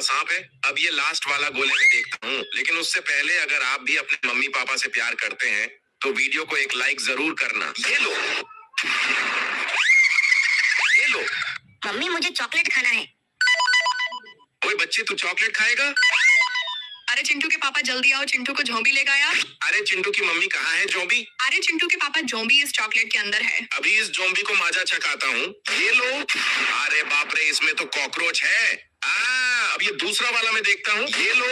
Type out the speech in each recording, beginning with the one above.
वाला सांप है। अब ये लास्ट वाला गोले में देखता हूँ, लेकिन उससे पहले अगर आप भी अपने मम्मी पापा से प्यार करते हैं तो वीडियो को एक लाइक जरूर करना। ये लो, ये लो। मम्मी मुझे चॉकलेट खाना है। ओए बच्चे, तू चॉकलेट खाएगा? अरे चिंटू के पापा जल्दी आओ, चिंटू को जोंबी ले गया। अरे चिंटू की मम्मी कहाँ है जोंबी? अरे चिंटू के पापा जोंबी इस चॉकलेट के अंदर है। अभी इस जोंबी को माजा चखाता हूँ। ये लो। अरे बाप रे, इसमें तो कॉकरोच है। अब ये दूसरा वाला मैं देखता हूँ। ये लो।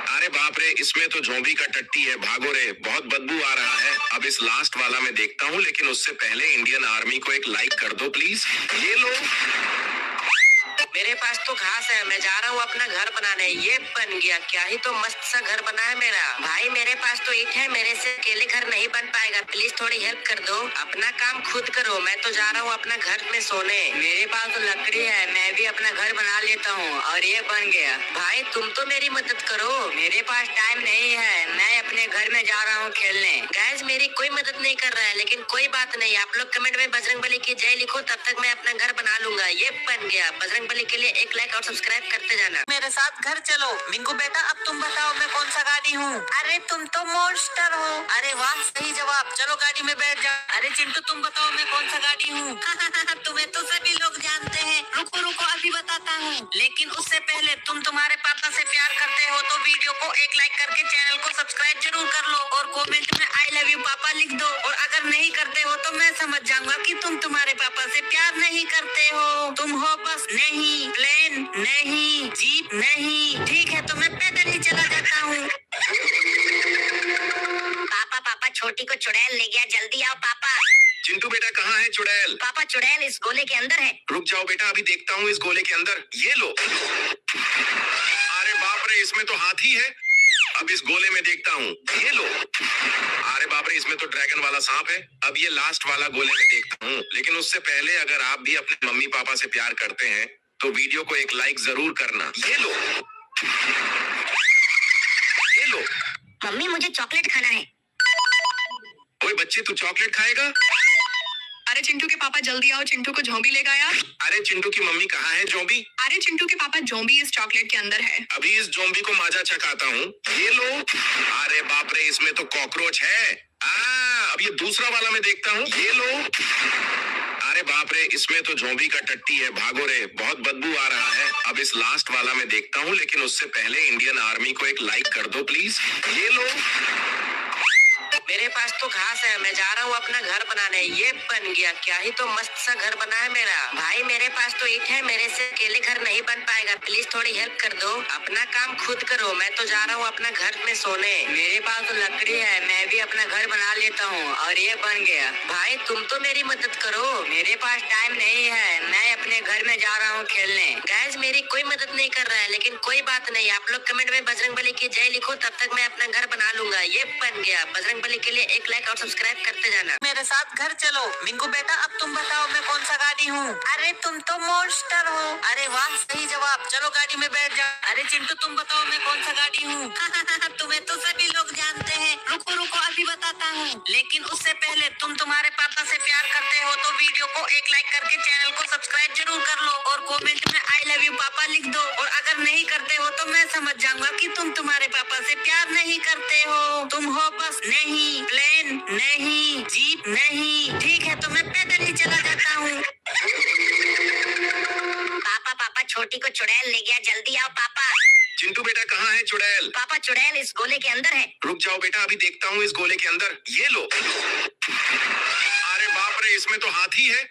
अरे बाप रे, इसमें तो जोंबी का टट्टी है। भागो रे, बहुत बदबू आ रहा है। अब इस लास्ट वाला मैं देखता हूँ, लेकिन उससे पहले इंडियन आर्मी को एक लाइक कर दो प्लीज। ये लो। मेरे पास तो घास है, मैं जा रहा हूँ अपना घर बनाने। ये बन गया, क्या ही तो मस्त सा घर बना है मेरा। भाई मेरे पास तो ईंट है, मेरे से अकेले घर नहीं बन पाएगा, प्लीज थोड़ी हेल्प कर दो। अपना काम खुद करो, मैं तो जा रहा हूँ अपना घर में सोने। मेरे पास तो लकड़ी है, मैं भी अपना घर बना लेता हूँ। और ये बन गया। भाई तुम तो मेरी मदद करो, मेरे पास टाइम नहीं है, मैं अपने घर में जा रहा हूँ खेलने। गाइस मेरी कोई मदद नहीं कर रहा है, लेकिन कोई बात नहीं, आप लोग कमेंट में बजरंगबली की जय लिखो, तब तक मैं अपना घर बना लूंगा। ये बन गया। बजरंगबली के लिए एक लाइक और सब्सक्राइब करते जाना। मेरे साथ घर चलो। मिंकू बेटा अब तुम बताओ मैं कौन सा गाड़ी हूँ? अरे तुम तो मॉन्स्टर हो। अरे वाह, सही जवाब। चलो गाड़ी में बैठ जाओ। अरे चिंटू तुम बताओ मैं कौन सा गाड़ी हूँ? तुम्हें तो सभी लोग जानते हैं। रुको रुको अभी बताता हूँ, लेकिन उससे पहले तुम तुम्हारे पापा से प्यार करते हो तो वीडियो को एक लाइक करके चैनल को सब्सक्राइब जरूर कर लो और कमेंट में आई लव यू पापा लिख दो। और अगर नहीं करते हो तो मैं समझ जाऊंगा कि तुम तुम्हारे पापा से प्यार नहीं करते हो। तुम हो बस नहीं, प्लेन नहीं, जीप नहीं। ठीक है तो मैं पैदल ही चला जाता हूँ। पापा पापा छोटी को चुड़ैल ले गया, जल्दी आओ पापा। चिंटू बेटा कहाँ है चुड़ैल? पापा चुड़ैल इस गोले के अंदर है। रुक जाओ बेटा, अभी देखता हूँ इस गोले के अंदर। ये लो। अरे बाप रे, इसमें तो हाथी है। अब इस गोले में देखता हूँ। ये लो। अरे बाप रे, इसमें तो ड्रैगन वाला सांप है। अब ये लास्ट वाला गोले में देखता हूँ, लेकिन उससे पहले अगर आप भी अपने मम्मी पापा से प्यार करते हैं तो वीडियो को एक लाइक जरूर करना। ये लो, ये लो। मम्मी मुझे चॉकलेट खाना है। ओए बच्चे, तू चॉकलेट खाएगा? अरे चिंटू के पापा जल्दी आओ, चिंटू को जोंबी ले गया। अरे चिंटू की मम्मी कहाँ है जोंबी? अरे चिंटू के पापा जोंबी इस चॉकलेट के अंदर है। अभी इस जोंबी को माजा चखाता हूँ। ये लो। अरे बाप रे, इसमें तो कॉकरोच है। अब ये दूसरा वाला मैं देखता हूँ। ये लो। अरे बाप रे, इसमें तो जोंबी का टट्टी है। भागो रे, बहुत बदबू आ रहा है। अब इस लास्ट वाला मैं देखता हूँ, लेकिन उससे पहले इंडियन आर्मी को एक लाइक कर दो प्लीज। ये लो। मेरे पास तो घास है, मैं जा रहा हूँ अपना घर बनाने। ये बन गया, क्या ही तो मस्त सा घर बना है मेरा। भाई मेरे पास तो ईंट है, मेरे से अकेले घर नहीं बन पाएगा, प्लीज थोड़ी हेल्प कर दो। अपना काम खुद करो, मैं तो जा रहा हूँ अपना घर में सोने। मेरे पास तो लकड़ी है, मैं भी अपना घर बना लेता हूँ। और ये बन गया। भाई तुम तो मेरी मदद करो, मेरे पास टाइम नहीं है, मैं अपने घर में जा रहा हूँ खेलने। गाइस मेरी कोई मदद नहीं कर रहा है, लेकिन कोई बात नहीं, आप लोग कमेंट में बजरंगबली की जय लिखो, तब तक मैं अपना घर बना लूंगा। ये बन गया। बजरंगबली के लिए एक लाइक और सब्सक्राइब करते जाना। मेरे साथ घर चलो। मिंकू बेटा अब तुम बताओ मैं कौन सा गाड़ी हूँ? अरे तुम तो मॉन्स्टर हो। अरे वाह, सही जवाब। चलो गाड़ी में बैठ जाओ। अरे चिंटू तुम बताओ मैं कौन सा गाड़ी हूँ? तुम्हें तो सभी लोग जानते हैं। रुको रुको अभी बताता हूँ, लेकिन उससे पहले तुम तुम्हारे पापा से प्यार करते हो तो वीडियो को एक लाइक करके चैनल को सब्सक्राइब जरूर कर लो और कमेंट में आई लव यू पापा लिख दो। और अगर नहीं करते हो तो मैं समझ जाऊंगा कि तुम तुम्हारे पापा से प्यार नहीं करते हो। तुम हो बस नहीं, प्लेन नहीं, जीप नहीं। ठीक है तो मैं पैदल ही चला जाता हूँ। पापा पापा छोटी को चुड़ैल ले गया, जल्दी आओ पापा। चिंटू बेटा कहाँ है चुड़ैल? पापा चुड़ैल इस गोले के अंदर है। रुक जाओ बेटा, अभी देखता हूँ इस गोले के अंदर। ये लो। अरे बाप रे, इसमें तो हाथी है।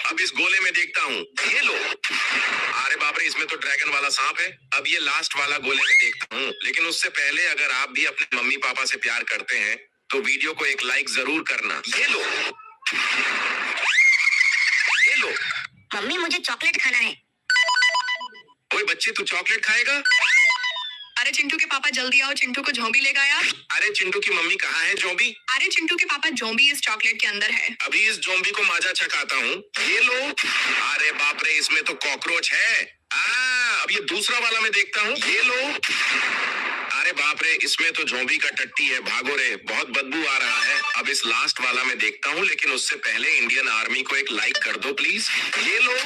अब इस गोले में देखता हूँ। ये लो। अरे बाप रे, इसमें तो ड्रैगन वाला सांप है। अब ये लास्ट वाला गोले में देखता हूँ, लेकिन उससे पहले अगर आप भी अपने मम्मी पापा से प्यार करते हैं तो वीडियो को एक लाइक जरूर करना। ये लो, ये लो। मम्मी मुझे चॉकलेट खाना है। ओए बच्चे, तू चॉकलेट खाएगा? अरे चिंटू के पापा जल्दी आओ, चिंटू को जोंबी ले गया। अरे चिंटू की मम्मी कहाँ है जोंबी? अरे चिंटू के पापा जोंबी इस चॉकलेट के अंदर है। अभी इस जोंबी को माजा चखाता हूँ। ये लो। अरे बाप रे, इसमें तो कॉकरोच है। अब ये दूसरा वाला मैं देखता हूँ। ये लो। अरे बाप रे, इसमें तो जोंबी का टट्टी है। भागो रे, बहुत बदबू आ रहा है। अब इस लास्ट वाला मैं देखता हूँ, लेकिन उससे पहले इंडियन आर्मी को एक लाइक कर दो प्लीज। ये लो।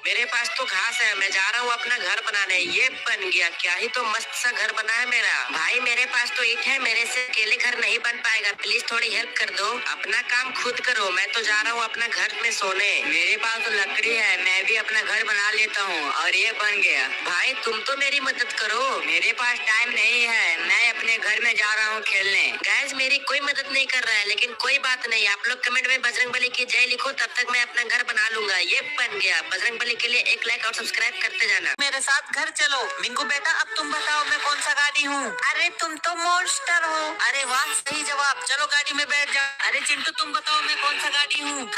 मेरे पास तो घास है, मैं जा रहा हूँ अपना घर बनाने। ये बन गया, क्या ही तो मस्त सा घर बना है मेरा। भाई मेरे पास तो ईंट है, मेरे से अकेले घर नहीं बन पाएगा, प्लीज थोड़ी हेल्प कर दो। अपना काम खुद करो, मैं तो जा रहा हूँ अपना घर में सोने। मेरे पास तो लकड़ी है, मैं भी अपना घर बना लेता हूँ और ये बन गया। भाई तुम तो मेरी मदद करो। मेरे पास टाइम नहीं है, मैं अपने घर में जा रहा हूँ खेलने। गैस मेरी कोई मदद नहीं कर रहा है, लेकिन कोई बात नहीं, आप लोग कमेंट में बजरंगबली की जय लिखो, तब तक मैं अपना घर बना लूंगा। ये बन गया। बजरंगबली के लिए एक लाइक और सब्सक्राइब करते जाना। मेरे साथ घर चलो। मिंकू बेटा अब तुम बताओ मैं कौन सा गाड़ी हूँ? अरे तुम तो मॉन्स्टर हो। अरे वाह सही जवाब, चलो गाड़ी में बैठ जाओ। अरे चिंटू तुम बताओ मैं कौन सा गाड़ी हूँ?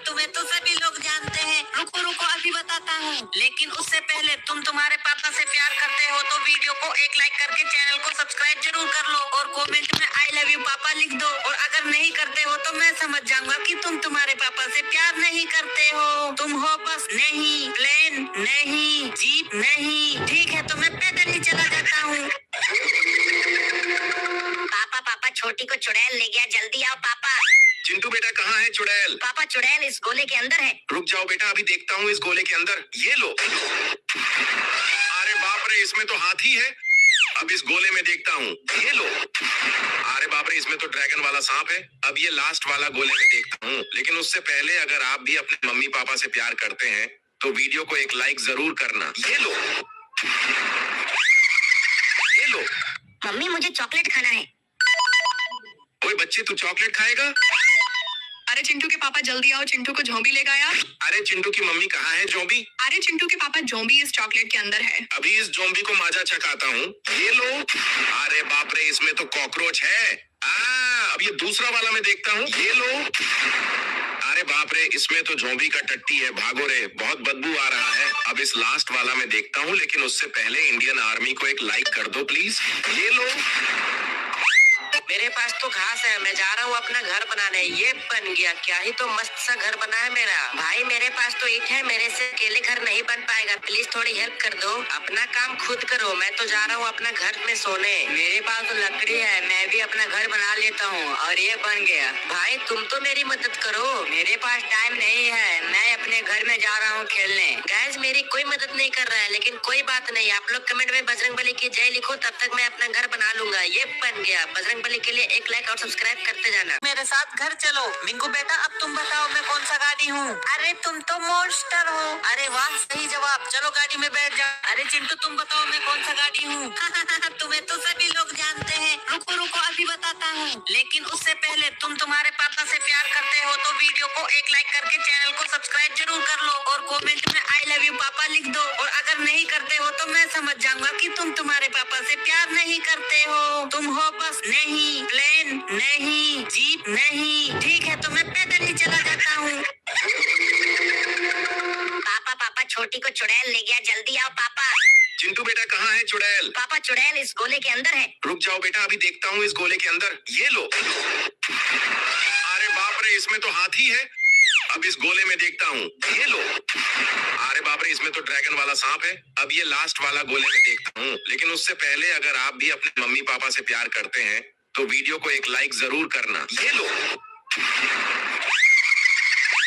तुम्हें तो सभी लोग जानते हैं। रुको रुको अभी बताता हूँ, लेकिन उससे पहले तुम तुम्हारे पापा से प्यार करते हो तो वीडियो को एक लाइक करके चैनल को सब्सक्राइब जरूर कर लो और कमेंट में आई लव यू पापा लिख दो। और अगर नहीं करते हो तो मैं समझ जाऊंगा कि तुम तुम्हारे पापा से प्यार नहीं करते हो। तुम हो बस नहीं, प्लेन नहीं, जीप नहीं। ठीक है तो मैं पैदल ही चला जाता हूँ। पापा पापा छोटी को चुड़ैल ले गया, जल्दी आओ पापा। चिंटू बेटा कहाँ है चुड़ैल? पापा चुड़ैल इस गोले के अंदर है। रुक जाओ बेटा, अभी देखता हूँ इस गोले के अंदर। ये लो। अरे बाप रे, इसमें तो हाथी है। अब इस गोले में देखता हूँ। ये लो। अरे बाप रे, इसमें तो ड्रैगन वाला सांप है। अब ये लास्ट वाला गोले में देखता हूँ, लेकिन उससे पहले अगर आप भी अपने मम्मी पापा से प्यार करते हैं तो वीडियो को एक लाइक जरूर करना। ये लो। ये लो। मम्मी मुझे चॉकलेट खाना है। ओए बच्चे, तू चॉकलेट खाएगा? अरे चिंटू के पापा जल्दी आओ, चिंटू को जोंबी ले गया। अरे चिंटू की मम्मी कहाँ है जोंबी? अरे चिंटू के पापा जोंबी इस चॉकलेट के अंदर है। अभी इस जोंबी को माजा चखाता हूँ। ये लो। अरे बाप रे, इसमें तो कॉकरोच है। अब ये दूसरा वाला मैं देखता हूँ। ये लो। अरे बाप रे, इसमें तो जोंबी का टट्टी है। भागो रे, बहुत बदबू आ रहा है। अब इस लास्ट वाला मैं देखता हूँ, लेकिन उससे पहले इंडियन आर्मी को एक लाइक कर दो प्लीज। ये लो। मेरे पास तो घास है, मैं जा रहा हूँ अपना घर बनाने। ये बन गया, क्या ही तो मस्त सा घर बना है मेरा। भाई मेरे पास तो ईंट है, मेरे से अकेले घर नहीं बन पाएगा, प्लीज थोड़ी हेल्प कर दो। अपना काम खुद करो, मैं तो जा रहा हूँ अपना घर में सोने। मेरे पास तो लकड़ी है, मैं भी अपना घर बना लेता हूँ और ये बन गया। भाई तुम तो मेरी मदद करो। मेरे पास टाइम नहीं है, मैं अपने घर में जा रहा हूँ खेलने। गैस मेरी कोई मदद नहीं कर रहा है, लेकिन कोई बात नहीं, आप लोग कमेंट में बजरंगबली की जय लिखो, तब तक मैं अपना घर बना लूंगा। ये बन गया। बजरंगबली के लिए एक लाइक और सब्सक्राइब करते जाना। मेरे साथ घर चलो। मिंकू बेटा अब तुम बताओ मैं कौन सा गाड़ी हूँ? अरे तुम तो मॉन्स्टर हो। अरे वाह सही जवाब, चलो गाड़ी में बैठ जाओ। अरे चिंटू तुम बताओ मैं कौन सा गाड़ी हूँ? तुम्हें तो सभी लोग जानते हैं। रुको रुको अभी बताता हूँ, लेकिन उससे पहले तुम तुम्हारे पापा से प्यार करते हो तो वीडियो को एक लाइक करके चैनल को सब्सक्राइब जरूर कर लो और कमेंट में आई लव यू पापा लिख दो। और अगर नहीं करते हो तो मैं समझ जाऊंगा कि तुम तुम्हारे पापा से प्यार नहीं करते हो। तुम हो बस नहीं, प्लेन नहीं, जीप नहीं। ठीक है तो मैं पैदल ही चला जाता हूँ। पापा पापा छोटी को चुड़ैल ले गया, जल्दी आओ पापा। चिंटू बेटा कहाँ है चुड़ैल? पापा चुड़ैल इस गोले के अंदर है। रुक जाओ बेटा, अभी देखता हूँ इस गोले के अंदर। ये लो। अरे बाप रे, इसमें तो हाथी है। अब इस गोले में देखता हूँ। ये लो। अरे बाप रे, इसमें तो ड्रैगन वाला सांप है। अब ये लास्ट वाला गोले में देखता हूँ, लेकिन उससे पहले अगर आप भी अपने मम्मी पापा से प्यार करते हैं तो वीडियो को एक लाइक जरूर करना। ये लो।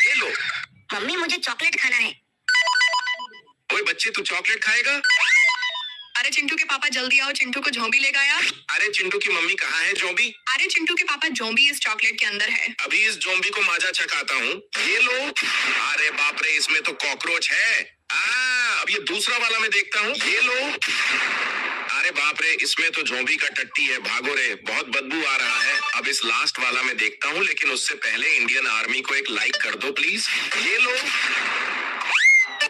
ये लो। मम्मी मुझे चॉकलेट खाना है। ओए बच्चे, तू चॉकलेट खाएगा? अरे चिंटू के पापा जल्दी आओ, चिंटू को जोंबी ले गया। अरे चिंटू की मम्मी कहाँ है जोंबी? अरे चिंटू के पापा जोंबी इस चॉकलेट के अंदर है। अभी इस जोंबी को माजा चखाता हूँ। ये लो। अरे बाप रे, इसमें तो कॉकरोच है। अब ये दूसरा वाला मैं देखता हूँ। ये लो। अरे बाप रे, इसमें तो जोंबी का टट्टी है। भागो रे, बहुत बदबू आ रहा है। अब इस लास्ट वाला मैं देखता हूँ, लेकिन उससे पहले इंडियन आर्मी को एक लाइक कर दो प्लीज। ये लो।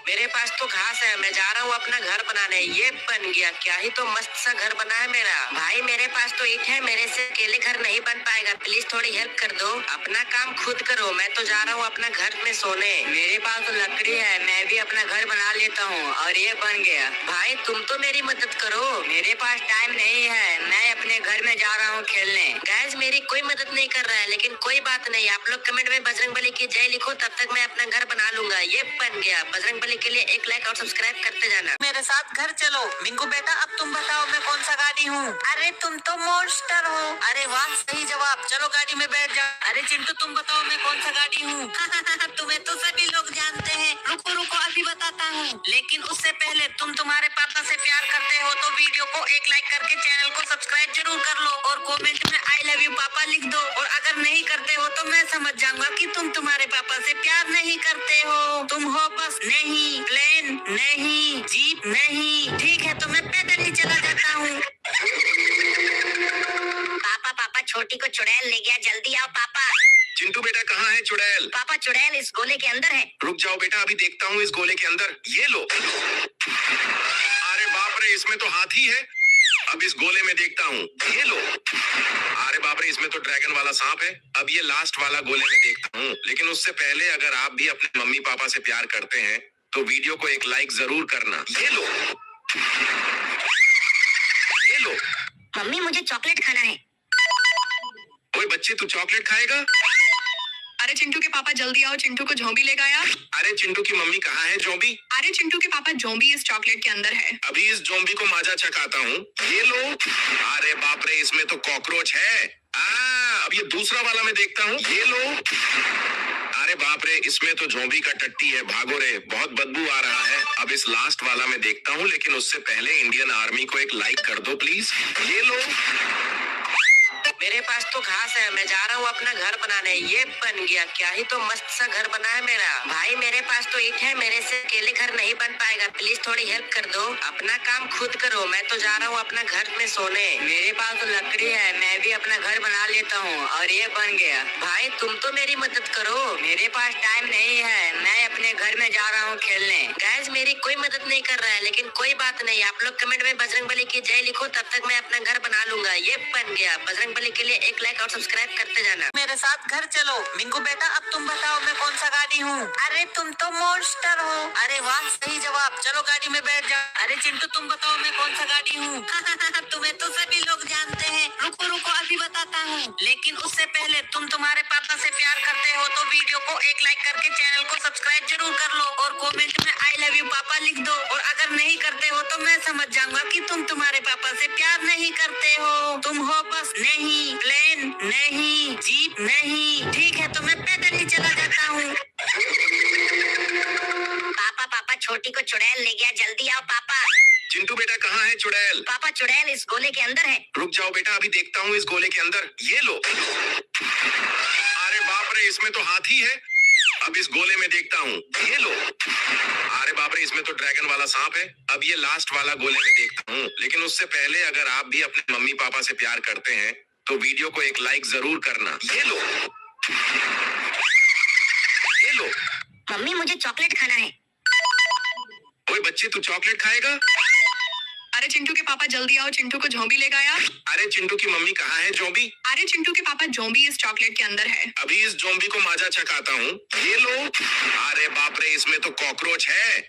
मेरे पास तो घास है, मैं जा रहा हूँ अपना घर बनाने। ये बन गया, क्या ही तो मस्त सा घर बना है मेरा। भाई मेरे पास तो ईंट है, मेरे से अकेले घर नहीं बन पाएगा, प्लीज थोड़ी हेल्प कर दो। अपना काम खुद करो, मैं तो जा रहा हूँ अपना घर में सोने। मेरे पास तो लकड़ी है, मैं भी अपना घर बना लेता हूँ और ये बन गया। भाई तुम तो मेरी मदद करो। मेरे पास टाइम नहीं है, मैं अपने घर में जा रहा हूँ खेलने। गैस मेरी कोई मदद नहीं कर रहा है, लेकिन कोई बात नहीं, आप लोग कमेंट में बजरंगबली की जय लिखो, तब तक मैं अपना घर बना लूंगा। ये बन गया। बजरंगबली बजरंगबली के लिए एक लाइक और सब्सक्राइब करते जाना। मेरे साथ घर चलो। मिंकू बेटा अब तुम बताओ मैं कौन सा गाड़ी हूँ? अरे तुम तो मॉन्स्टर हो। अरे वाह सही जवाब, चलो गाड़ी में बैठ जाओ। अरे चिंटू तुम बताओ मैं कौन सा गाड़ी हूँ? तुम्हें तो सभी लोग जानते हैं। रुको रुको अभी बताता हूँ, लेकिन उससे पहले तुम तुम्हारे पापा से प्यार करते हो तो वीडियो को एक लाइक करके चैनल को सब्सक्राइब जरूर कर लो और कमेंट में आई लव यू पापा लिख दो। और अगर नहीं करते हो तो मैं समझ जाऊंगा कि तुम तुम्हारे पापा से प्यार नहीं करते हो। तुम हो बस नहीं, प्लेन नहीं, जीप नहीं। ठीक है तो मैं पैदल ही चला जाता हूँ। पापा पापा छोटी को चुड़ैल ले गया, जल्दी आओ पापा। चिंटू बेटा कहाँ है चुड़ैल? पापा चुड़ैल इस गोले के अंदर है। रुक जाओ बेटा, अभी देखता हूँ इस गोले के अंदर। ये लो। अरे बाप रे, इसमें तो हाथी है। अब इस गोले में देखता हूँ। ये लो। अरे बाप रे, इसमें तो ड्रैगन वाला सांप है। अब ये लास्ट वाला गोले में देखता हूँ, लेकिन उससे पहले अगर आप भी अपने मम्मी पापा से प्यार करते हैं तो वीडियो को एक लाइक जरूर करना। ये लो। ये लो। मम्मी मुझे चॉकलेट खाना है। ओए बच्चे, तू चॉकलेट खाएगा? अरे चिंटू के पापा जल्दी आओ, चिंटू को झोंबी ले गया। अरे चिंटू की मम्मी कहाँ है जोबी? अरे चिंटू के पापा जोंबी इस चॉकलेट के अंदर है। अभी इस जोम्बी को माजा चखाता हूँ। ये लो। अरे बाप रे, इसमें तो कॉकरोच है। अब ये दूसरा वाला मैं देखता हूँ। ये लो। अरे बाप रे, इसमें तो जोम्बी का टट्टी है। भागो रे, बहुत बदबू आ रहा है। अब इस लास्ट वाला मैं देखता हूँ, लेकिन उससे पहले इंडियन आर्मी को एक लाइक कर दो प्लीज। ये लो। मेरे पास तो घास है, मैं जा रहा हूँ अपना घर बनाने। ये बन गया, क्या ही तो मस्त सा घर बना है मेरा। भाई मेरे पास तो ईंट है, मेरे से अकेले घर नहीं बन पाएगा, प्लीज थोड़ी हेल्प कर दो। अपना काम खुद करो, मैं तो जा रहा हूँ अपना घर में सोने। मेरे पास तो लकड़ी है, मैं भी अपना घर बना लेता हूँ और ये बन गया। भाई तुम तो मेरी मदद करो, मेरे पास टाइम नहीं है, मैं अपने घर में जा रहा हूँ खेलने। गाइस मेरी कोई मदद नहीं कर रहा है, लेकिन कोई बात नहीं, आप लोग कमेंट में बजरंगबली की जय लिखो, तब तक मैं अपना घर बना लूंगा। ये बन गया। बजरंगबली के लिए एक लाइक और सब्सक्राइब करते जाना। मेरे साथ घर चलो। मिंकू बेटा अब तुम बताओ मैं कौन सा गाड़ी हूँ? अरे तुम तो मॉन्स्टर हो। अरे वाह सही जवाब, चलो गाड़ी में बैठ जाओ। अरे चिंटू तुम बताओ मैं कौन सा गाड़ी हूँ? तुम्हें तो सभी लोग जानते हैं। रुको रुको अभी बताता हूँ, लेकिन उससे पहले तुम तुम्हारे पापा से प्यार करते हो तो वीडियो को एक लाइक करके चैनल को सब्सक्राइब जरूर कर लो और कमेंट में आई लव यू पापा लिख दो। और अगर नहीं करते हो तो मैं समझ जाऊंगा कि तुम तुम्हारे पापा से प्यार नहीं करते हो। तुम हो बस नहीं, प्लेन नहीं, जीप नहीं। ठीक है तो मैं पैदल ही चला जाता हूँ। पापा पापा छोटी को चुड़ैल ले गया, जल्दी आओ पापा। चिंटू बेटा कहाँ है चुड़ैल? पापा चुड़ैल इस गोले के अंदर है। रुक जाओ बेटा, अभी देखता हूँ इस गोले के अंदर। ये लो। अरे बाप रे, इसमें तो हाथी है। अब इस गोले में देखता हूँ। ये लो। अरे बाप रे, इसमें तो ड्रैगन वाला सांप है। अब ये लास्ट वाला गोले में देखता हूँ, लेकिन उससे पहले अगर आप भी अपने मम्मी पापा से प्यार करते हैं तो वीडियो को एक लाइक जरूर करना। ये लो। ये लो। मम्मी मुझे चॉकलेट खाना है। ओए बच्चे, तू चॉकलेट खाएगा? अरे चिंटू के पापा जल्दी आओ, चिंटू को झोंबी ले गया। अरे चिंटू की मम्मी कहाँ है जोबी? अरे चिंटू के पापा जोंबी इस चॉकलेट के अंदर है। अभी इस जोम्बी को माजा चखाता हूँ। ये लो। अरे बाप रे, इसमें तो कॉकरोच है।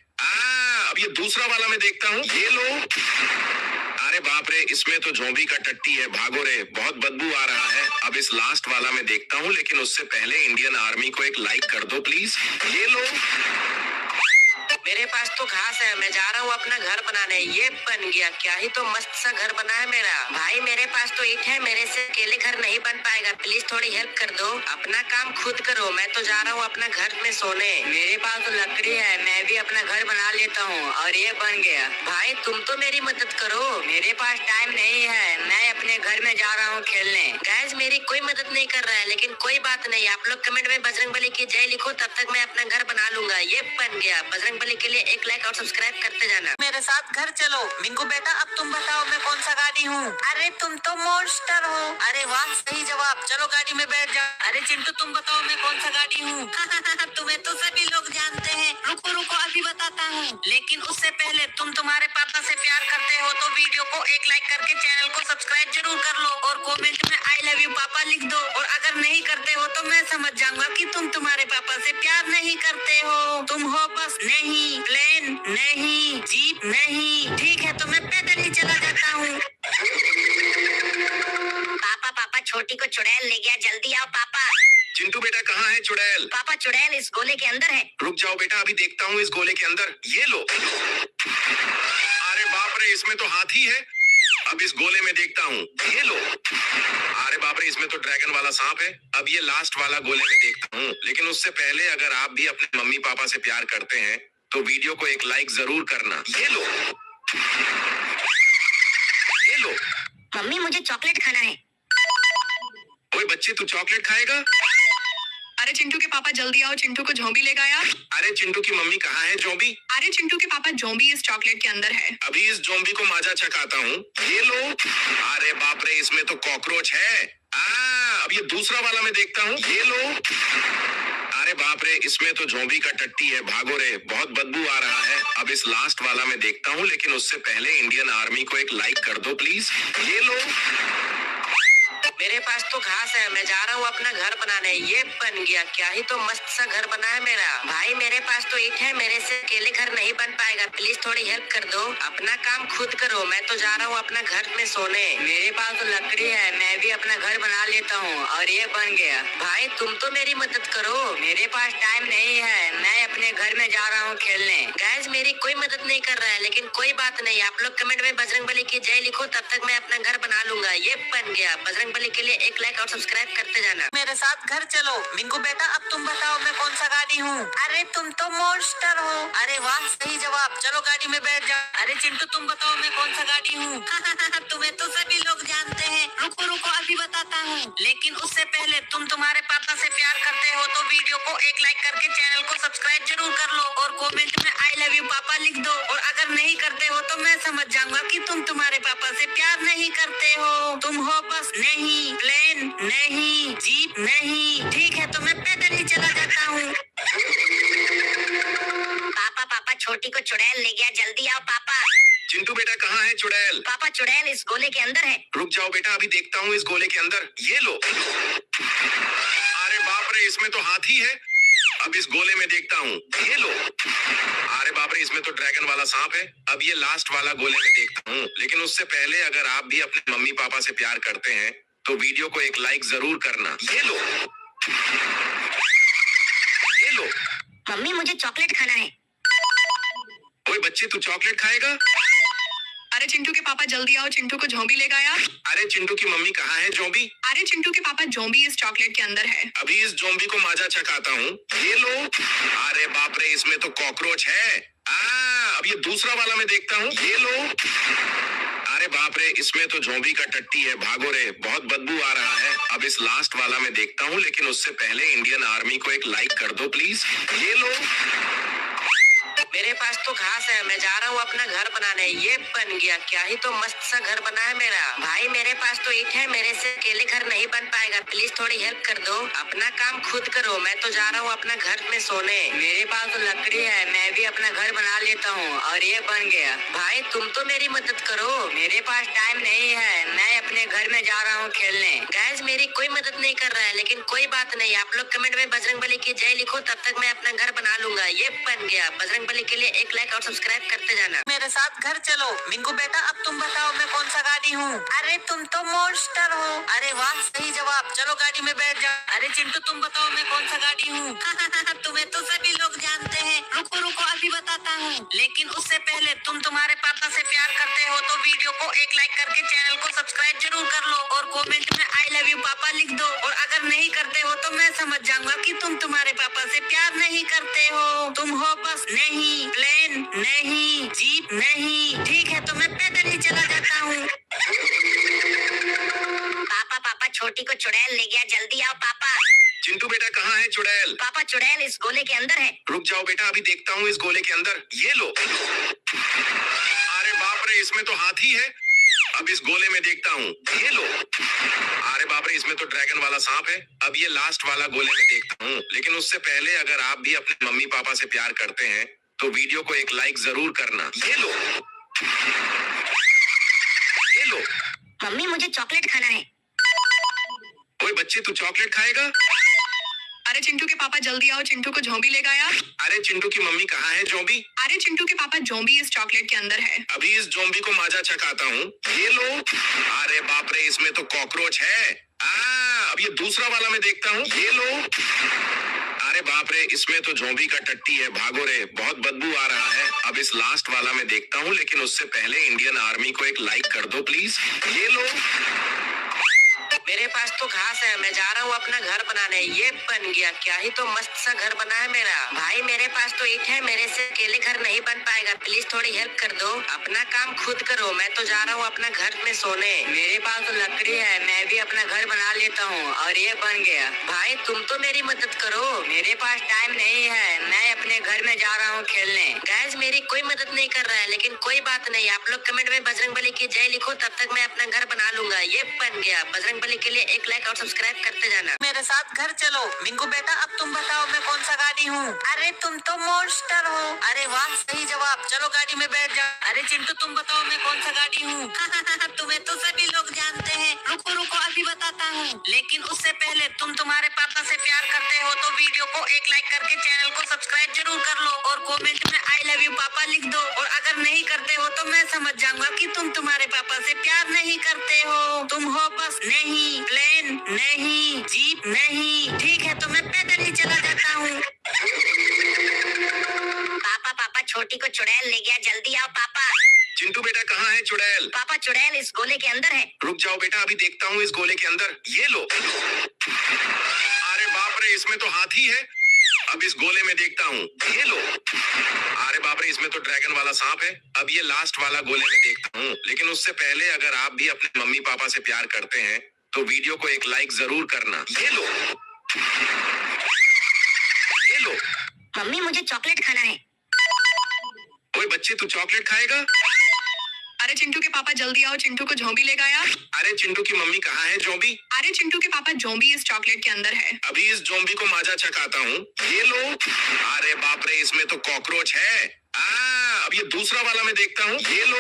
अब ये दूसरा वाला मैं देखता हूँ। ये लो। अरे बाप रे, इसमें तो जोम्बी का टट्टी है। भागो रे, बहुत बदबू आ रहा है। अब इस लास्ट वाला मैं देखता हूँ, लेकिन उससे पहले इंडियन आर्मी को एक लाइक कर दो प्लीज। ये लो। मेरे पास तो घास है, मैं जा रहा हूँ अपना घर बनाने। ये बन गया, क्या ही तो मस्त सा घर बना है मेरा। भाई मेरे पास तो ईंट है, मेरे से अकेले घर नहीं बन पाएगा, प्लीज थोड़ी हेल्प कर दो। अपना काम खुद करो, मैं तो जा रहा हूँ अपना घर में सोने। मेरे पास तो लकड़ी है, मैं भी अपना घर बना लेता हूँ और ये बन गया। भाई तुम तो मेरी मदद करो, मेरे पास टाइम नहीं है, मैं अपने घर में जा रहा हूँ खेलने। गाइस मेरी कोई मदद नहीं कर रहा है, लेकिन कोई बात नहीं, आप लोग कमेंट में बजरंगबली की जय लिखो, तब तक मैं अपना घर बना लूंगा। ये बन गया। बजरंगबली के लिए एक लाइक और सब्सक्राइब करते जाना। मेरे साथ घर चलो। मिंकू बेटा अब तुम बताओ मैं कौन सा गाड़ी हूँ? अरे तुम तो मॉन्स्टर हो। अरे वाह सही जवाब, चलो गाड़ी में बैठ जाओ। अरे चिंटू तुम बताओ मैं कौन सा गाड़ी हूँ? तुम्हें तो सभी लोग जानते हैं। रुको रुको अभी बताता हूँ, लेकिन उससे पहले तुम तुम्हारे पापा से प्यार करते हो तो वीडियो को एक लाइक करके चैनल को सब्सक्राइब जरूर कर लो और कमेंट में आई लव यू पापा लिख दो। और अगर नहीं करते हो तो मैं समझ जाऊंगा कि तुम तुम्हारे पापा से प्यार नहीं करते हो। तुम हो बस नहीं, प्लेन नहीं, जीप नहीं। ठीक है तो मैं पैदल ही चला जाता हूँ। पापा पापा छोटी को चुड़ैल ले गया, जल्दी आओ पापा। चिंटू बेटा कहाँ है चुड़ैल? चुड़ैल? पापा चुड़ैल इस गोले के अंदर है। रुक जाओ बेटा, अभी देखता हूँ इस गोले के अंदर। ये लो। अरे बाप रे, इसमें तो हाथी है। अब इस गोले में देखता हूँ। ये लो। अरे बाप रे, इसमें तो ड्रैगन वाला सांप है। अब ये लास्ट वाला गोले में देखता हूँ, लेकिन उससे पहले अगर आप भी अपने मम्मी पापा से प्यार करते हैं तो वीडियो को एक लाइक जरूर करना। ये लो। ये लो। मम्मी मुझे चॉकलेट खाना है। ओए बच्चे, तू चॉकलेट खाएगा? अरे चिंटू के पापा जल्दी आओ, चिंटू को जोंबी ले गया। अरे चिंटू की मम्मी कहाँ है जोंबी? अरे चिंटू के पापा जोंबी इस चॉकलेट के अंदर है। अभी इस जोंबी को माजा चखाता हूँ। ये लो। अरे बाप रे, इसमें तो कॉकरोच है। अब ये दूसरा वाला मैं देखता हूँ। ये लो। अरे बाप रे, इसमें तो जोंबी का टट्टी है। भागो रे, बहुत बदबू आ रहा है। अब इस लास्ट वाला मैं देखता हूँ, लेकिन उससे पहले इंडियन आर्मी को एक लाइक कर दो प्लीज। ये लो। मेरे पास तो घास है, मैं जा रहा हूँ अपना घर बनाने। ये बन गया, क्या ही तो मस्त सा घर बना है मेरा। भाई मेरे पास तो ईंट है, मेरे से अकेले घर नहीं बन पाएगा। प्लीज थोड़ी हेल्प कर दो, अपना काम खुद करो। मैं तो जा रहा हूँ अपना घर में सोने। मेरे पास तो लकड़ी है, मैं भी अपना घर बना लेता हूँ और ये बन गया। भाई तुम तो मेरी मदद करो, मेरे पास टाइम नहीं है। मैं अपने घर में जा रहा हूँ खेलने। गाइस मेरी कोई मदद नहीं कर रहा है, लेकिन कोई बात नहीं। आप लोग कमेंट में बजरंगबली की जय लिखो, तब तक मैं अपना घर बना लूंगा। ये बन गया। बजरंगबली के लिए एक लाइक और सब्सक्राइब करते जाना। मेरे साथ घर चलो। मिंकू बेटा अब तुम बताओ मैं कौन सा गाड़ी हूँ? अरे तुम तो मॉन्स्टर हो। अरे वाह, सही जवाब। चलो गाड़ी में बैठ जाओ। अरे चिंटू तुम बताओ मैं कौन सा गाड़ी हूँ? तुम्हें तो सभी लोग जानते हैं। रुको रुको, अभी बताता हूँ। लेकिन उससे पहले तुम तुम्हारे पापा से प्यार करते हो तो वीडियो को एक लाइक करके चैनल को सब्सक्राइब जरूर कर लो और कमेंट में आई लव यू पापा लिख दो। और अगर नहीं करते हो तो मैं समझ जाऊंगा कि तुम तुम्हारे पापा से प्यार नहीं करते हो। तुम हो बस नहीं, प्लेन नहीं, जीप नहीं। ठीक है तो मैं पैदल ही चला जाता हूँ। पापा पापा छोटी को चुड़ैल ले गया, जल्दी आओ पापा। चिंटू बेटा कहाँ है चुड़ैल? पापा चुड़ैल इस गोले के अंदर है। रुक जाओ बेटा, अभी देखता हूँ इस गोले के अंदर। ये लो। अरे बाप रे, इसमें तो हाथी है। अब इस गोले में देखता हूँ। ये लो। अरे बाप रे, इसमें तो ड्रैगन वाला सांप है। अब ये लास्ट वाला गोले में देखता हूँ, लेकिन उससे पहले अगर आप भी अपने मम्मी पापा से प्यार करते हैं तो वीडियो को एक लाइक जरूर करना। ये लो। ये लो। मम्मी मुझे चॉकलेट खाना है। ओए बच्चे, तू चॉकलेट खाएगा? अरे चिंटू के पापा जल्दी आओ, चिंटू को जोंबी ले गया। अरे चिंटू की मम्मी कहाँ है जोंबी? अरे चिंटू के पापा जोंबी इस चॉकलेट के अंदर है। अभी इस जोंबी को माजा चखाता हूँ। ये लो। अरे बाप रे, इसमें तो कॉकरोच है। अब ये दूसरा वाला मैं देखता हूँ। ये लो। अरे बाप रे, इसमें तो जोंबी का टट्टी है। भागो रे, बहुत बदबू आ रहा है। अब इस लास्ट वाला मैं देखता हूँ, लेकिन उससे पहले इंडियन आर्मी को एक लाइक कर दो प्लीज। ये लो। मेरे पास तो घास है, मैं जा रहा हूँ अपना घर बनाने। ये बन गया, क्या ही तो मस्त सा घर बना है मेरा। भाई मेरे पास तो ईंट है, मेरे से अकेले घर नहीं बन पाएगा। प्लीज थोड़ी हेल्प कर दो, अपना काम खुद करो। मैं तो जा रहा हूँ अपना घर में सोने। मेरे पास तो लकड़ी है, मैं भी अपना घर बना लेता हूँ और ये बन गया। भाई तुम तो मेरी मदद करो, मेरे पास टाइम नहीं है। मैं अपने घर में जा रहा हूँ खेलने। गाइस मेरी कोई मदद नहीं कर रहा है, लेकिन कोई बात नहीं। आप लोग कमेंट में बजरंगबली की जय लिखो, तब तक मैं अपना घर बना लूंगा। ये बन गया। बजरंगबली के लिए एक लाइक और सब्सक्राइब करते जाना। मेरे साथ घर चलो। मिंकू बेटा अब तुम बताओ मैं कौन सा गाड़ी हूँ? अरे तुम तो मॉन्स्टर हो। अरे वाह, सही जवाब। चलो गाड़ी में बैठ जाओ। अरे चिंटू तुम बताओ मैं कौन सा गाड़ी हूँ? तुम्हें तो सभी लोग जानते हैं। रुको रुको, अभी बताता हूँ। लेकिन उससे पहले तुम तुम्हारे पापा से प्यार करते हो तो वीडियो को एक लाइक करके चैनल को सब्सक्राइब जरूर कर लो और कमेंट में आई लव यू पापा लिख दो। और अगर नहीं करते हो तो मैं समझ जाऊंगा कि तुम तुम्हारे पापा से प्यार नहीं करते हो। तुम हो बस नहीं, प्लेन नहीं, जीप नहीं। ठीक है तो मैं पैदल ही चला जाता हूँ। पापा पापा छोटी को चुड़ैल ले गया, जल्दी आओ पापा। चिंटू बेटा कहाँ है चुड़ैल? पापा चुड़ैल इस गोले के अंदर है। रुक जाओ बेटा, अभी देखता हूँ इस गोले के अंदर। ये लो। अरे बाप रे, इसमें तो हाथी है। अब इस गोले में देखता हूँ। ये लो। अरे बाप रे, इसमें तो ड्रैगन वाला सांप है। अब ये लास्ट वाला गोले में देखता हूँ, लेकिन उससे पहले अगर आप भी अपने मम्मी पापा से प्यार करते हैं तो वीडियो को एक लाइक जरूर करना। ये लो। ये लो। मम्मी मुझे चॉकलेट खाना है। ओए बच्चे, तू चॉकलेट खाएगा? अरे चिंटू के पापा जल्दी आओ, चिंटू को जोंबी ले गया। अरे चिंटू की मम्मी कहाँ है जोंबी? अरे चिंटू के पापा जोंबी इस चॉकलेट के अंदर है। अभी इस जोंबी को माजा चखाता हूँ। ये लो। अरे बाप रे, इसमें तो कॉकरोच है। अब ये दूसरा वाला मैं देखता हूँ। ये लो। अरे बाप रे, इसमें तो जोंबी का टट्टी है, भागो रे, बहुत बदबू आ रहा है। अब इस लास्ट वाला मैं देखता हूँ, लेकिन उससे पहले इंडियन आर्मी को एक लाइक कर दो प्लीज। ये लो। मेरे पास तो घास है, मैं जा रहा हूँ अपना घर बनाने। ये बन गया, क्या ही तो मस्त सा घर बना है मेरा। भाई मेरे पास तो ईंट है, मेरे से अकेले घर नहीं बन पाएगा, प्लीज थोड़ी हेल्प कर दो। अपना काम खुद करो, मैं तो जा रहा हूँ अपना घर में सोने। मेरे पास तो लकड़ी है, मैं भी अपना घर बना लेता हूँ और ये बन गया। भाई तुम तो मेरी मदद करो। मेरे पास टाइम नहीं है, मैं अपने घर में जा रहा हूँ खेलने। गैस मेरी कोई मदद नहीं कर रहा है, लेकिन कोई बात नहीं, आप लोग कमेंट में बजरंगबली की जय लिखो, तब तक मैं अपना घर बना लूंगा। ये बन गया। बजरंगबली के लिए एक लाइक और सब्सक्राइब करते जाना। मेरे साथ घर चलो। मिंकू बेटा अब तुम बताओ मैं कौन सा गाड़ी हूँ? अरे तुम तो मॉन्स्टर हो। अरे वाह, सही जवाब। चलो गाड़ी में बैठ जाओ। अरे चिंटू तुम बताओ मैं कौन सा गाड़ी हूँ? तुम्हें तो सभी लोग जानते हैं। रुको रुको अभी बताता हूँ, लेकिन उससे पहले तुम तुम्हारे पापा से प्यार करते हो तो वीडियो को एक लाइक करके चैनल को सब्सक्राइब जरूर कर लो और कमेंट में आई लव यू पापा लिख दो। और अगर नहीं करते हो तो मैं समझ जाऊंगा कि तुम तुम्हारे पापा से प्यार नहीं करते हो। तुम हो बस नहीं, प्लेन नहीं, जीप नहीं। ठीक है तो मैं पैदल ही चला जाता हूँ। पापा पापा छोटी को चुड़ैल ले गया, जल्दी आओ पापा। चिंटू बेटा कहाँ है चुड़ैल? पापा चुड़ैल इस गोले के अंदर है। रुक जाओ बेटा, अभी देखता हूँ इस गोले के अंदर। ये लो। अरे बाप रे, इसमें तो हाथी है। अब इस गोले में देखता हूँ। ये लो। अरे बाप रे, इसमें तो ड्रैगन वाला सांप है। अब ये लास्ट वाला गोले में देखता हूँ, लेकिन उससे पहले अगर आप भी अपने मम्मी पापा से प्यार करते हैं तो वीडियो को एक लाइक जरूर करना। ये लो। ये लो। मम्मी मुझे चॉकलेट खाना है। ओए बच्चे, तू चॉकलेट खाएगा? अरे चिंटू के पापा जल्दी आओ, चिंटू को जोंबी ले गया। अरे चिंटू की मम्मी कहाँ है जोंबी? अरे चिंटू के पापा जोंबी इस चॉकलेट के अंदर है। अभी इस जोंबी को माजा चखाता हूँ। ये लो। अरे बाप रे, इसमें तो कॉकरोच है। अब ये दूसरा वाला मैं देखता हूँ। ये लो।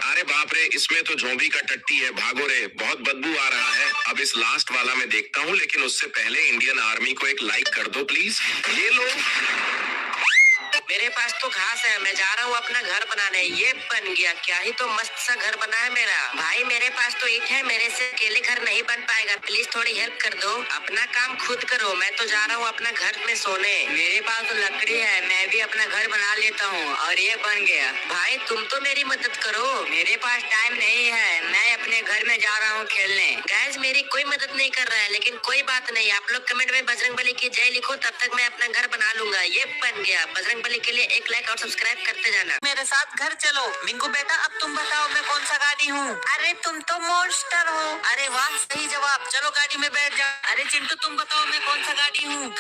अरे बाप रे, इसमें तो जोंबी का टट्टी है, भागो रे, बहुत बदबू आ रहा है। अब इस लास्ट वाला मैं देखता हूँ, लेकिन उससे पहले इंडियन आर्मी को एक लाइक कर दो प्लीज। ये लो। मेरे पास तो घास है, मैं जा रहा हूँ अपना घर बनाने। ये बन गया, क्या ही तो मस्त सा घर बना है मेरा। भाई मेरे पास तो ईंट है, मेरे से अकेले घर नहीं बन पाएगा, प्लीज थोड़ी हेल्प कर दो। अपना काम खुद करो, मैं तो जा रहा हूँ अपना घर में सोने। मेरे पास तो लकड़ी है, मैं भी अपना घर बना लेता हूँ और ये बन गया। भाई तुम तो मेरी मदद करो। मेरे पास टाइम नहीं है, मैं अपने घर में जा रहा हूँ खेलने। गैस मेरी कोई मदद नहीं कर रहा है, लेकिन कोई बात नहीं, आप लोग कमेंट में बजरंगबली की जय लिखो, तब तक मैं अपना घर बना लूंगा। ये बन गया। बजरंगबली के लिए एक लाइक और सब्सक्राइब करते जाना। मेरे साथ घर चलो। मिंकू बेटा अब तुम बताओ मैं कौन सा गाड़ी हूँ? अरे तुम तो मॉन्स्टर हो। अरे वाह, सही जवाब। चलो गाड़ी में बैठ जाओ। अरे चिंटू तुम बताओ मैं कौन सा गाड़ी हूँ?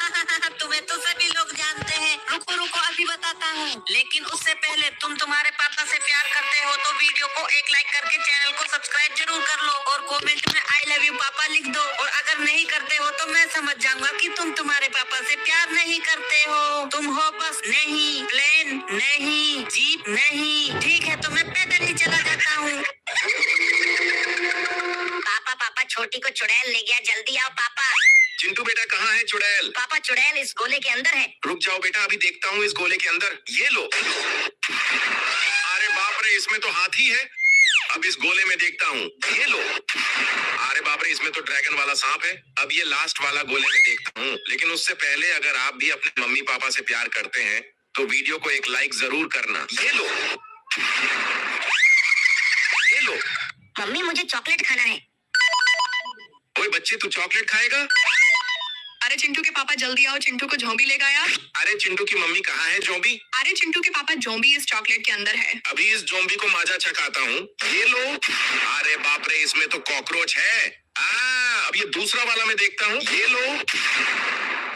तुम्हें तो सभी लोग जानते हैं। रुको रुको अभी बताता हूँ, लेकिन उससे पहले तुम तुम्हारे पापा से प्यार करते हो तो वीडियो को एक लाइक करके चैनल को सब्सक्राइब जरूर कर लो और कमेंट में आई लव यू पापा लिख दो। और अगर नहीं करते हो तो मैं समझ जाऊंगा कि तुम तुम्हारे पापा से प्यार नहीं करते हो। तुम हो बस नहीं, प्लेन नहीं, जीप नहीं। ठीक है तो मैं पैदल ही चला जाता हूँ। पापा पापा छोटी को चुड़ैल ले गया, जल्दी आओ पापा। चिंटू बेटा कहाँ है चुड़ैल? पापा चुड़ैल इस गोले के अंदर है। रुक जाओ बेटा, अभी देखता हूँ इस गोले के अंदर। ये लो। अरे बाप रे, इसमें तो हाथी है। अब इस गोले में देखता हूँ। ये लो। अरे बाप रे, इसमें तो ड्रैगन वाला सांप है। अब ये लास्ट वाला गोले में देखता हूँ, लेकिन उससे पहले अगर आप भी अपने मम्मी पापा से प्यार करते हैं तो वीडियो को एक लाइक जरूर करना। ये लो। ये लो। मम्मी मुझे चॉकलेट खाना है। ओए बच्चे, तू चॉकलेट खाएगा? अरे चिंटू के पापा जल्दी आओ, चिंटू को जोंबी ले गया। अरे चिंटू की मम्मी कहाँ है जोंबी? अरे चिंटू के पापा जोंबी इस चॉकलेट के अंदर है। अभी इस जोंबी को माजा चखाता हूँ। ये लो। अरे बाप रे, इसमें तो कॉकरोच है। अब ये दूसरा वाला मैं देखता हूँ। ये लो।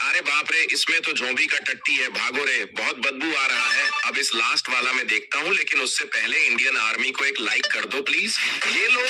अरे बाप रे, इसमें तो जोंबी का टट्टी है, भागो रे, बहुत बदबू आ रहा है। अब इस लास्ट वाला मैं देखता हूँ, लेकिन उससे पहले इंडियन आर्मी को एक लाइक कर दो प्लीज। ये लो।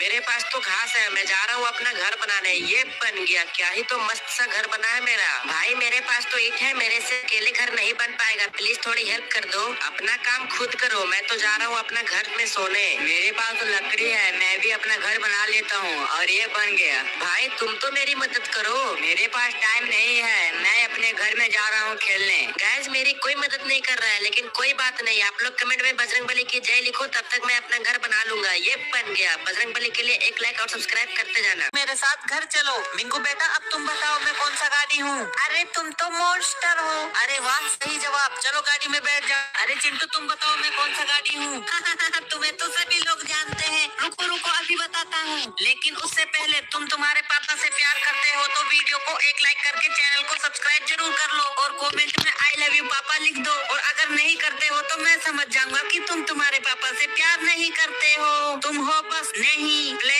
मेरे पास तो घास है, मैं जा रहा हूँ अपना घर बनाने। ये बन गया, क्या ही तो मस्त सा घर बना है मेरा। भाई मेरे पास तो ईंट है, मेरे से अकेले घर नहीं बन पाएगा, प्लीज थोड़ी हेल्प कर दो। अपना काम खुद करो, मैं तो जा रहा हूँ अपना घर में सोने। मेरे पास तो लकड़ी है, मैं भी अपना घर बना लेता हूँ और ये बन गया। भाई तुम तो मेरी मदद करो। मेरे पास टाइम नहीं है, मैं अपने घर में जा रहा हूँ खेलने। गैस मेरी कोई मदद नहीं कर रहा है, लेकिन कोई बात नहीं, आप लोग कमेंट में बजरंगबली की जय लिखो, तब तक मैं अपना घर बना लूंगा। ये बन गया। बजरंगबली होने के लिए एक लाइक और सब्सक्राइब करते जाना। मेरे साथ घर चलो। मिंकू बेटा अब तुम बताओ मैं कौन सा गाड़ी हूँ। अरे तुम तो मॉन्स्टर हो। अरे वाह सही जवाब, चलो गाड़ी में बैठ जाओ। अरे चिंटू तुम बताओ मैं कौन सा गाड़ी हूँ। तुम्हें तो सभी लोग जानते हैं। रुको रुको अभी बताता हूँ, लेकिन उससे पहले तुम तुम्हारे पापा से प्यार करते हो तो वीडियो को एक लाइक करके चैनल को सब्सक्राइब जरूर कर लो और कमेंट में आई लव यू पापा लिख दो। और अगर नहीं करते हो तो मैं समझ जाऊंगा कि तुम तुम्हारे पापा से प्यार नहीं करते हो। तुम हो बस नहीं प्लेन।